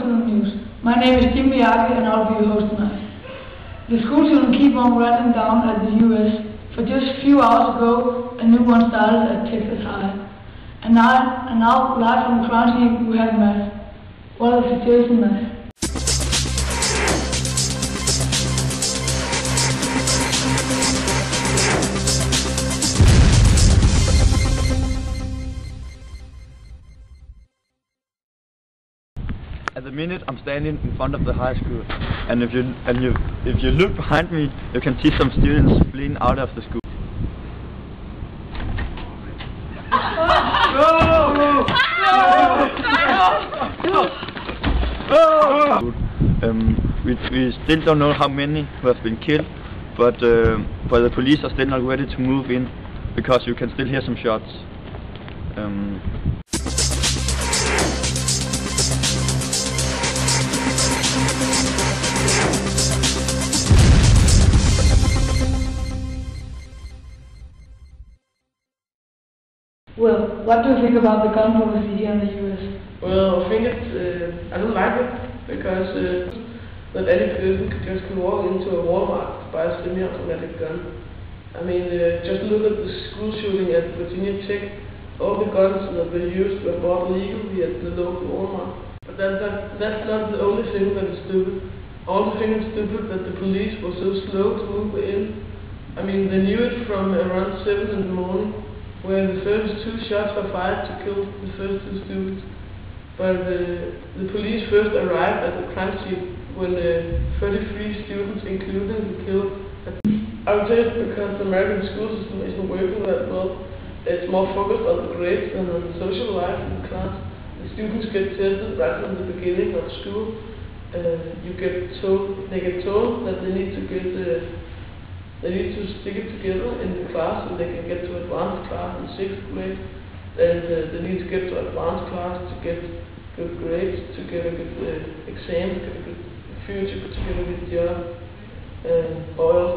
Student News. My name is Tim Miyake and I'll be your host tonight. The school children keep on rattling down at the US. For just a few hours ago, a new one started at Texas High. And now live from the crime scene, we have Mads. What are the situation, Mads? At the minute, I'm standing in front of the high school, and if you look behind me, you can see some students fleeing out of the school. We still don't know how many who have been killed, but the police are still not ready to move in because you can still hear some shots. Well, what do you think about the gun policy here in the US? Well, I think I don't like it because that any person just can walk into a Walmart to buy a semi-automatic gun. I mean, just look at the school shooting at Virginia Tech. All the guns that were used were bought legally at the local Walmart. But that's not the only thing that is stupid. I also think it's stupid that the police were so slow to move in. I mean, they knew it from around 7 in the morning, where the first 2 shots were fired to kill the first 2 students. But the police first arrived at the crime scene when 33 students, including, were killed. I would say it's because the American school system isn't working that well. It's more focused on the grades than on the social life in the class. The students get tested right from the beginning of school. They get told that they need to stick it together in the class so they can get to advanced class in 6th grade. And they need to get to advanced class to get good grades, to get a good exam, to get a good future, to get a good job. Or else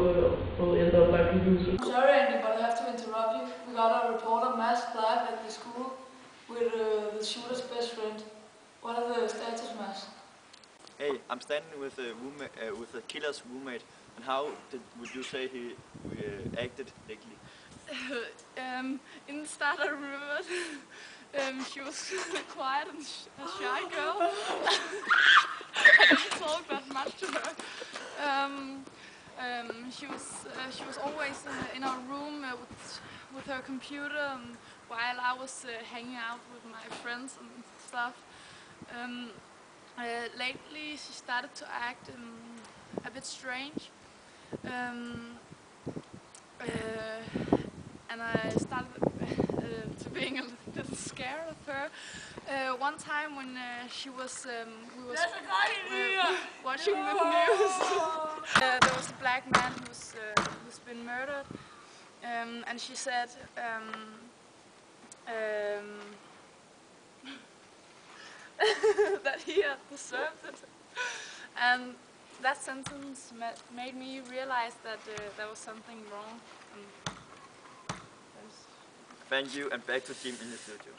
will end up like a loser. I'm sorry, Andy, but I have to interrupt you. We got a reporter, Mads, live at the school with the shooter's best friend. What are the status, Mads? Hey, I'm standing with the killer's roommate. And how would you say he acted lately? In the start, I remembered she was quiet and a shy girl. I didn't talk that much to her. She was always in her room with her computer while I was hanging out with my friends and stuff. Lately, she started to act a bit strange. And I started to being a little scared of her. One time when she was watching the news, there was a black man who's been murdered, and she said that he had deserved it, and that sentence made me realize that there was something wrong. Thank you, and back to Tim in the studio.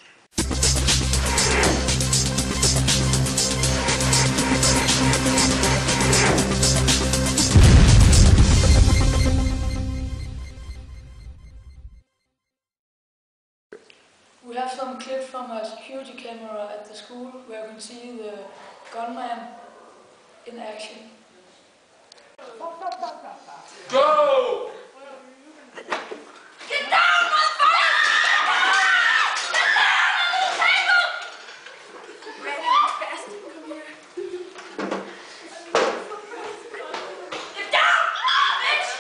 We have some clips from a security camera at the school where you can see the gunman in action. Go! Get down, motherfucker! Get down on the table! Red, fast, come here. Get down! Bitch!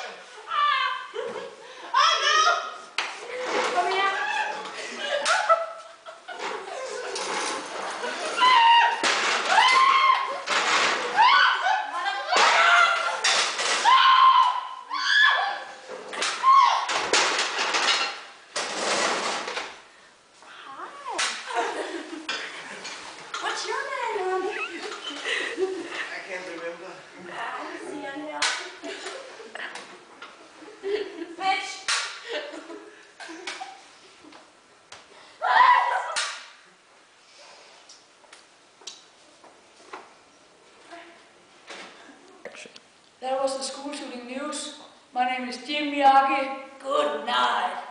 Oh no! Come here. That was the school shooting news. My name is Jim Miyagi. Good night.